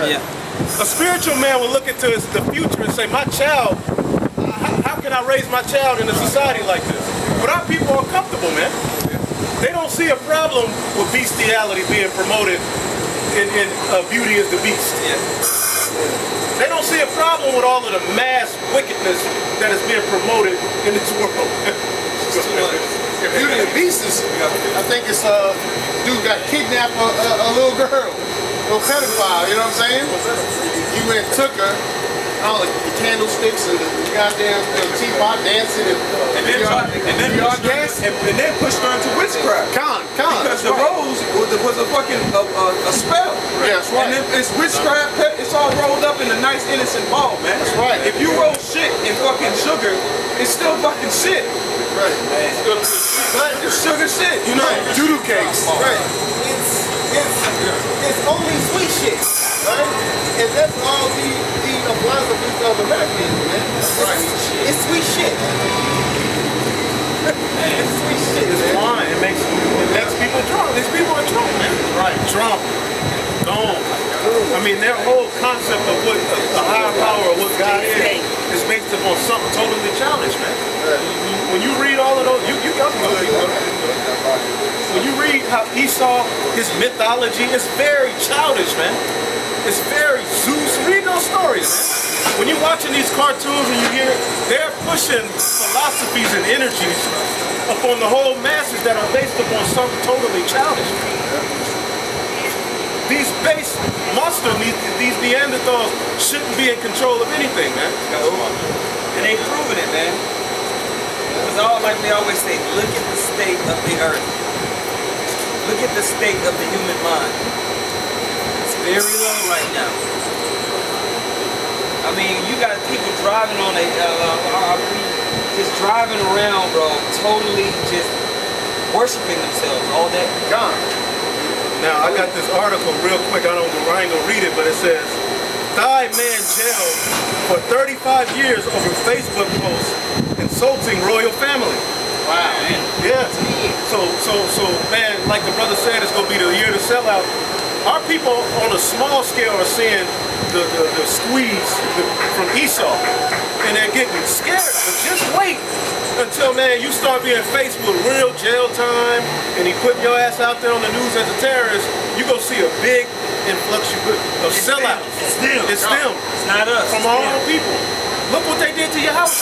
Yeah. A spiritual man will look into the future and say, my child, how can I raise my child in a society like this? But our people are comfortable, man. They don't see a problem with bestiality being promoted in Beauty is the Beast. Yeah. They don't see a problem with all of the mass wickedness that is being promoted in this world. If Beauty and the Beast is, I think it's dude got kidnapped a little girl, a little pedophile. You know what I'm saying? He went and took her, all the candlesticks and the goddamn teapot dancing and then pushed her into witchcraft. Because the rose was a fucking a spell. Yeah, that's right. And then it's witchcraft. It's all rolled up in a nice innocent ball, man. That's right. If you roll shit in fucking sugar, it's still fucking shit. Right. It's sugar shit. You know, doodoo cakes. Right. It's only sweet shit, right? And that's all the philosophy of America is, man. It's sweet shit. It's sweet shit. It's fun. It makes people drunk. These people are drunk, man. Right. Drunk. Gone. I mean, their whole concept of what a higher power or what God is based upon something totally childish, man. When you read all of those, when you read how Esau, his mythology, it's very childish, man. It's very Zeus. Read those stories, man. When you're watching these cartoons and you hear they're pushing philosophies and energies upon the whole masses that are based upon something totally childish. These base monsters, these Neanderthals, shouldn't be in control of anything, man. And they proving it, man. Because like they always say, look at the state of the earth. Look at the state of the human mind. It's very low right now. I mean, you got people driving on just driving around, bro, totally just worshiping themselves all day. Gone. Now, I got this article real quick. I ain't gonna read it, but it says, Thai man jailed for 35 years over Facebook posts insulting royal family. Wow. Yeah. So, man, like the brother said, it's gonna be the year to sell out. Our people on a small scale are seeing the squeeze from Esau, and they're getting scared. But just wait until, man, you start being faced with real jail time, and he putting your ass out there on the news as a terrorist. You gonna see a big influx of sellouts. It's them. It's not us. From all the people. Look what they did to your house.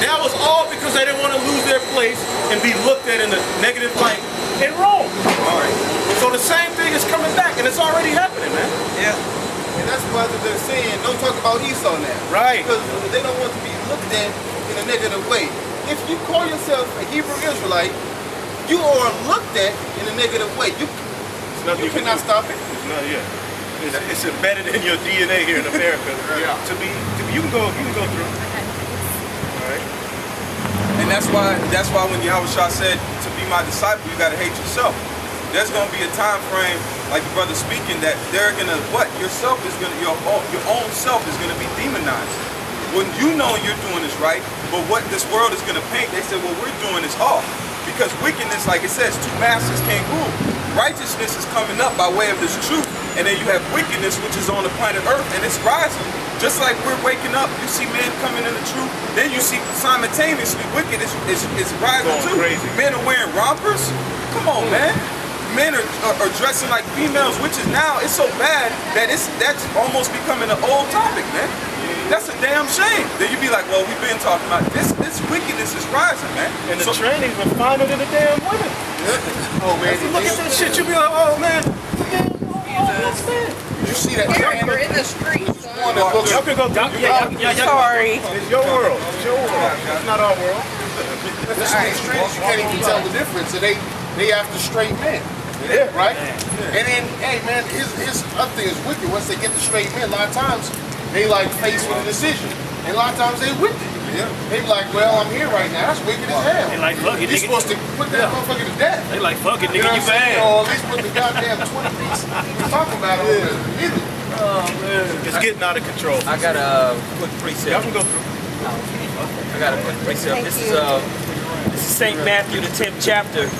That was all because they didn't want to lose their place and be looked at in a negative light in Rome. All right. So the same thing is coming back, and it's already happening, man. Yeah. And that's why they're saying, don't talk about Esau now. Right. Because they don't want to be looked at in a negative way. If you call yourself a Hebrew Israelite, you are looked at in a negative way. You cannot stop it. It's not, it's embedded in your DNA here in America. You can go through. All right. and that's why when Yahushua said to be my disciple, you got to hate yourself. There's going to be a time frame, like the brother speaking, that they're going to, your own self is going to be demonized. When you know you're doing is right, but what this world is going to paint, they say, well, we're doing is off. Because wickedness, like it says, two masters can't rule. Righteousness is coming up by way of this truth, and then you have wickedness, which is on the planet Earth, and it's rising. Just like we're waking up, you see men coming in the truth, then you see simultaneously wicked is rising too. Crazy. Men are wearing rompers. Come on, man. Men are dressing like females, which is now, it's so bad that that's almost becoming an old topic, man. That's a damn shame. Then you be like, well, we've been talking about this wickedness is rising, man. And the training's been finer than the damn women. Oh man, Look at that shit, you be like, oh man. you see that? We're in the streets. Y'all can go through. Sorry. It's your world. It's your world. It's not our world. This is streets, you can't even tell the difference. And they after straight men. Yeah. Right? And then, hey man, his other thing is wicked. Once they get the straight men, a lot of times they like faced with a decision. And a lot of times they wicked. Yeah. They be like, well, I'm here right now. That's wicked as hell. They like, fuck it, You're nigga. supposed to put that motherfucker to death. They like, fuck it, You know nigga, what you I'm saying? bad. Or at least put the goddamn 20 piece he's talking about on either. Oh man, it's getting out of control. I got a quick precept. Y'all can go through. I got a quick precept. This is St. Matthew, the 10th chapter,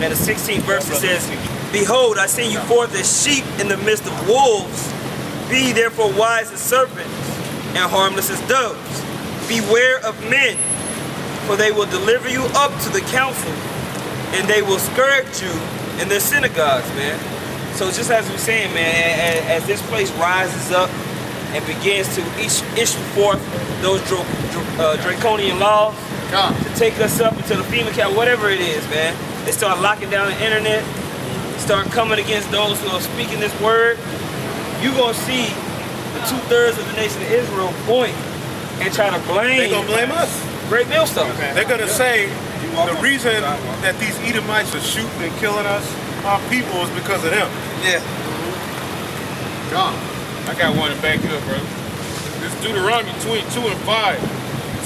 and the 16th verse. It says, Behold, I send you forth as sheep in the midst of wolves. Be ye therefore wise as serpents and harmless as doves. Beware of men, for they will deliver you up to the council, and they will scourge you in their synagogues, man. So just as we're saying, man, as this place rises up and begins to issue forth those draconian laws to take us up into the FEMA camp, whatever it is, man. They start locking down the internet, start coming against those who are speaking this word. You're going to see the 2/3 of the nation of Israel point and try to blame. They're going to blame us. Great millstone. They're going to say the reason that these Edomites are shooting and killing us, our people, is because of them. Yeah. God. I got one to back you up, bro. This Deuteronomy 22 and 5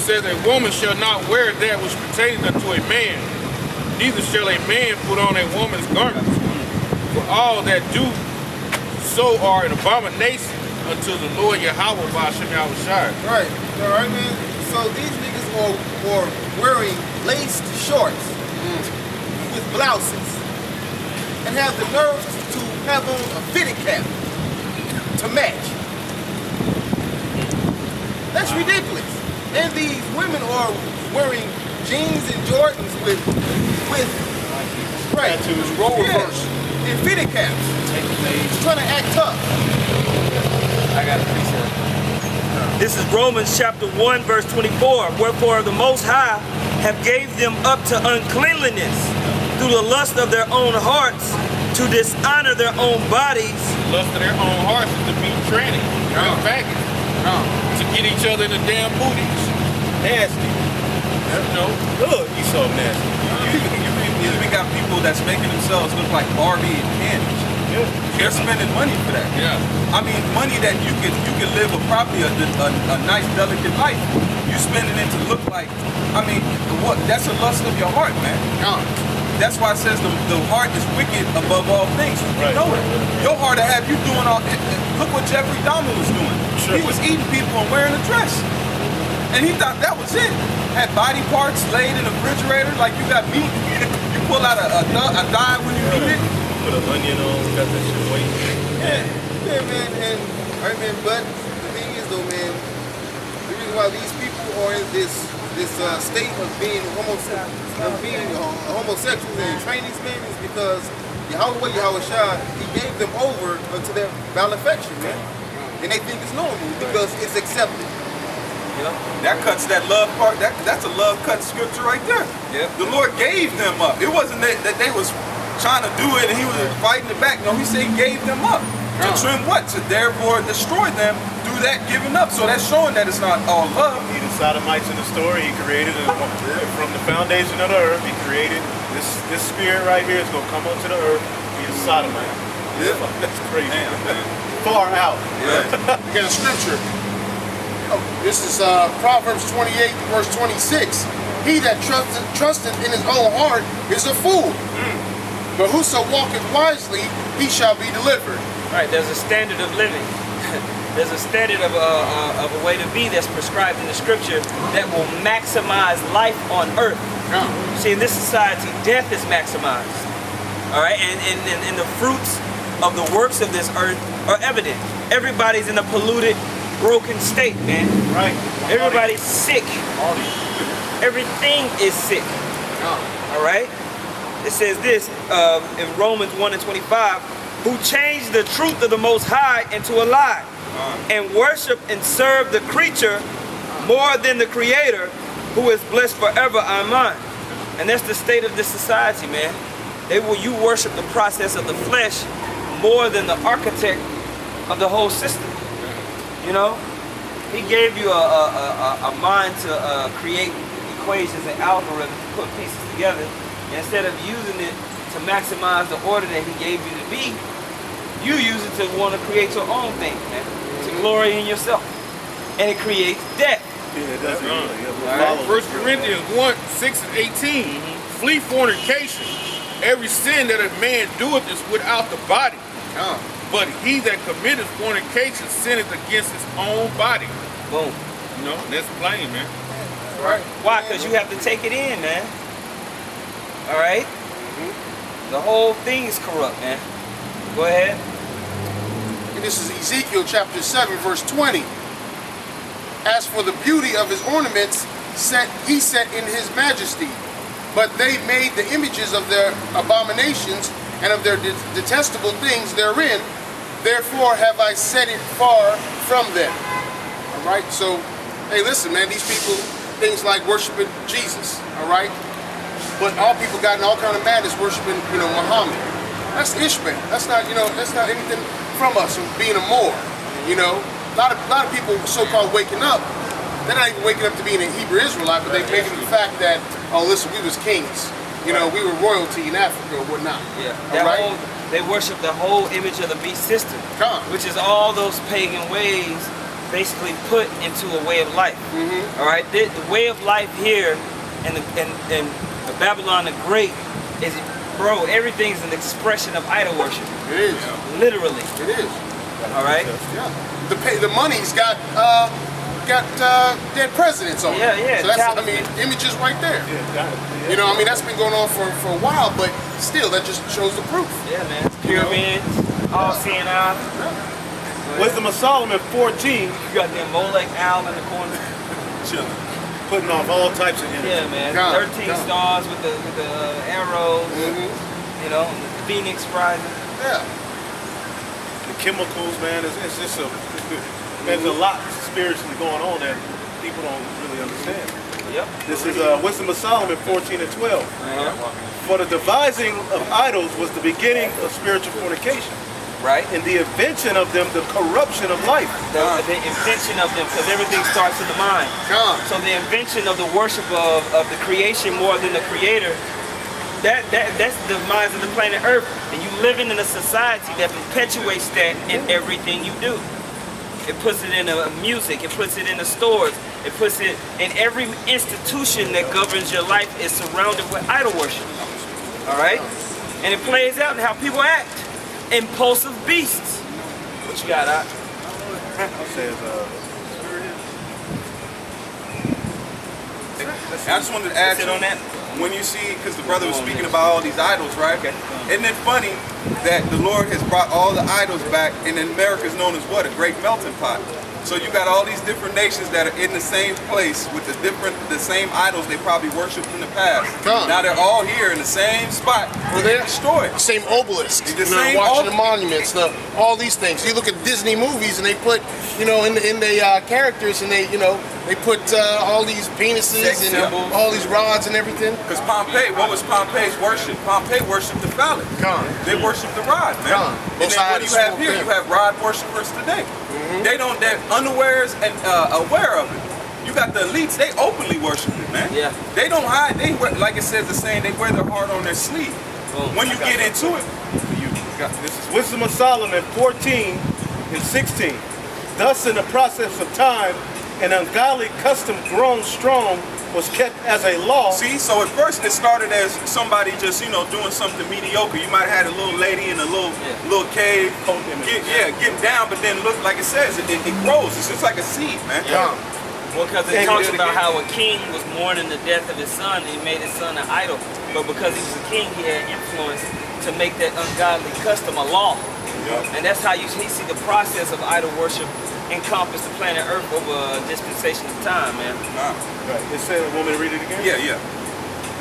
says, a woman shall not wear that which pertains unto a man, neither shall a man put on a woman's garments. For all that do so are an abomination unto the Lord Yahweh Ba'ashem Yahushai. Right. All right, man. So these niggas are wearing laced shorts with blouses and have the nerve to have on a fitted cap to match. That's ridiculous. And these women are wearing jeans and Jordans with right, Tattoos, role reverse. and fitted caps. Trying to act tough. I got a precept. This is Romans chapter 1, verse 24. Wherefore the Most High have gave them up to uncleanliness through the lust of their own hearts, to dishonor their own bodies. Lust of their own hearts is to be tranny, faggot, to get each other in the damn booties. Nasty. You know, Ugh, you so nasty. You even got people that's making themselves look like Barbie and Ken. Yeah. They're spending money for that. yeah. I mean, money that you can live probably a nice, delicate life. You spending it to look like, I mean, what? That's a lust of your heart, man. That's why it says the heart is wicked above all things. You know it. Your heart will have you doing all. Look what Jeffrey Dahmer was doing. Sure. He was eating people and wearing a dress, and he thought that was it. Had body parts laid in the refrigerator like you got meat. You pull out a thigh when you eat it. Put an onion on, got that shit waiting. Yeah, man, and right, man. But the thing is, though, man, the reason why these people are in this state of being homosexual and training these men is because Yahushua, he gave them over to their malefaction, man, and they think it's normal because it's accepted. You know, that cuts that love part. That's a love cut scripture right there. Yep. The Lord gave them up. It wasn't that they was trying to do it and he was fighting it back. No, he said he gave them up. To trim what? To therefore destroy them through that giving up. So that's showing that it's not all love. He the sodomites in the story. He created it from the foundation of the earth. He created this spirit right here is gonna come onto the earth. Be the sodomite. Yeah. That's crazy. Damn, man. Far out. Yeah. We got a scripture. This is Proverbs 28, verse 26. He that trusteth in his own heart is a fool. But whoso walketh wisely, he shall be delivered. Right, there's a standard of living. There's a standard of a way to be that's prescribed in the scripture that will maximize life on earth. See, in this society, death is maximized. All right, and the fruits of the works of this earth are evident. Everybody's in a polluted, broken state, man. Right. Everybody's sick. Everything is sick. All right. It says this in Romans 1 and 25, who changed the truth of the Most High into a lie, and worship and serve the creature more than the Creator, who is blessed forever. Amen. And that's the state of this society, man. You worship the process of the flesh more than the architect of the whole system. You know, he gave you a mind to create equations and algorithms to put pieces together. And instead of using it to maximize the order that he gave you to be, you use it to want to create your own thing, man, to glory in yourself. And it creates death. Yeah, it does. Right. 1 Corinthians 1, 6 and 18. Flee fornication. Every sin that a man doeth is without the body. But he that committeth fornication sinneth against his own body. Boom. You know, that's plain, man. Right. Why? Because you have to take it in, man. All right? The whole thing is corrupt, man. Go ahead. And this is Ezekiel chapter 7, verse 20. As for the beauty of his ornaments, he set in his majesty. But they made the images of their abominations and of their detestable things therein. Therefore have I set it far from them. All right, so, hey, listen, man, these people, things like worshiping Jesus, all right? But all people got in all kind of madness worshiping, Muhammad. That's Ishmael. That's not, that's not anything from us, from being a Moor, A lot of people so-called waking up, they're not even waking up to being a Hebrew Israelite, but they're making the fact that, oh, listen, we was kings. We were royalty in Africa or whatnot. Yeah. All right? They worship the whole image of the beast system, which is all those pagan ways basically put into a way of life. All right, the way of life here in Babylon the Great is, bro, everything's an expression of idol worship. It is. Literally. It is. All right. Yeah. The money's got dead presidents on it. Yeah. So that's, images right there. Yeah, that's been going on for a while, but still, that just shows the proof. Yeah, man. Pyramids, all seeing eye. Wisdom of Solomon 14. You got that Molech owl in the corner. Chilling. Putting off all types of energy. Yeah, man. 13 stars with the arrows. The phoenix rising. Yeah. The chemicals, man, it's just there's a lot spiritually going on that people don't really understand. Yep. This is Wisdom of Solomon 14 and 12. For the devising of idols was the beginning of spiritual fornication. Right. And the invention of them, the corruption of life. The invention of them, because everything starts in the mind. So the invention of the worship of the creation more than the creator, that's the minds of the planet Earth. And you living in a society that perpetuates that in everything you do. It puts it in music, it puts it in the stores, it puts it in every institution that governs your life is surrounded with idol worship. All right? And it plays out in how people act. Impulsive beasts. What you got, Doc? I just wanted to add on that. When you see, because the brother was speaking about all these idols, right? Isn't it funny that the Lord has brought all the idols back, and then America is known as what? A great melting pot. So you got all these different nations that are in the same place with the same idols they probably worshipped in the past. Now they're all here in the same spot. Well, they're destroyed. The same obelisks. The Watching the monuments, all these things. You look at Disney movies and they put, in the characters, and they put all these penises and all these rods and everything. Because Pompeii, what was Pompeii's worship? Pompeii worshipped the phallic. They worshipped the rod, man. And then what do you have here? You have rod worshipers today. They don't, they're unawares and aware of it. You got the elites, they openly worship it, man. Yeah. They don't hide, they wear, like it says the saying, they wear their heart on their sleeve. When you get into it, this is Wisdom of Solomon 14 and 16. Thus in the process of time, an ungodly custom grown strong was kept as a law. See, so at first it started as somebody just, doing something mediocre. You might have had a little lady in a little cave, getting down, but then look, like it says, it grows. It's just like a seed, man. Yeah. Well, because it talks about how a king was mourning the death of his son, and he made his son an idol. But because he was a king, he had influence to make that ungodly custom a law. And that's how you see the process of idol worship encompass the planet Earth over a dispensation of time, man. It said, want me to read it again? Yeah.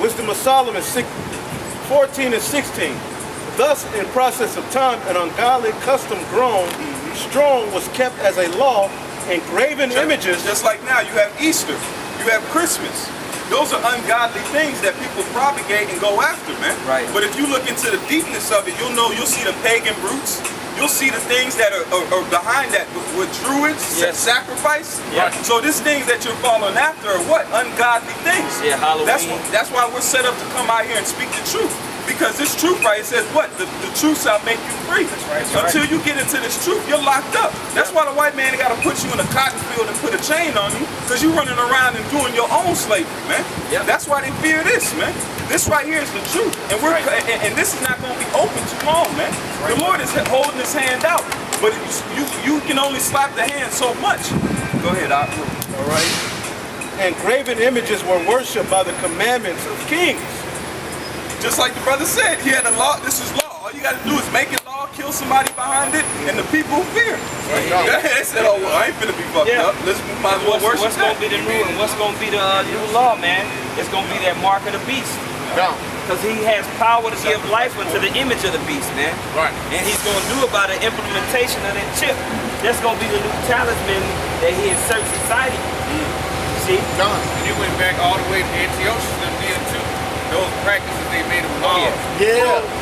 Wisdom of Solomon 14 and 16. Thus, in process of time, an ungodly custom grown strong was kept as a law, and graven images. Just like now, you have Easter, you have Christmas. Those are ungodly things that people propagate and go after, man. Right. But if you look into the deepness of it, you'll see the pagan roots. You'll see the things that are behind that with druids, sacrifice. Yeah. So these things that you're following after are what? Ungodly things. Yeah, Halloween. That's why we're set up to come out here and speak the truth. Because this truth, right, it says what? The truth shall make you free. That's right. Until you get into this truth, you're locked up. That's why the white man got to put you in a cotton field and put a chain on you, because you're running around and doing your own slavery, man. Yep. That's why they fear this, man. This right here is the truth. And and this is not going to be open too long, man. The Lord is holding his hand out, but you can only slap the hand so much. Go ahead, Doc. All right. And graven images were worshipped by the commandments of kings. Just like the brother said, he had a law. This is law. All you got to do is make it law, kill somebody behind it, and the people fear. They said, "Oh, well, I ain't finna be fucked up. Let's might as well worship What's gonna be the new and what's gonna be the new law, man? It's gonna be that mark of the beast. Because he has power to give life unto the image of the beast, man. Right. And he's gonna do about the implementation of that chip. That's gonna be the new talisman that he inserts inside him. See? And it went back all the way to Antiochus and then too. Those practices they made them laws. Yeah.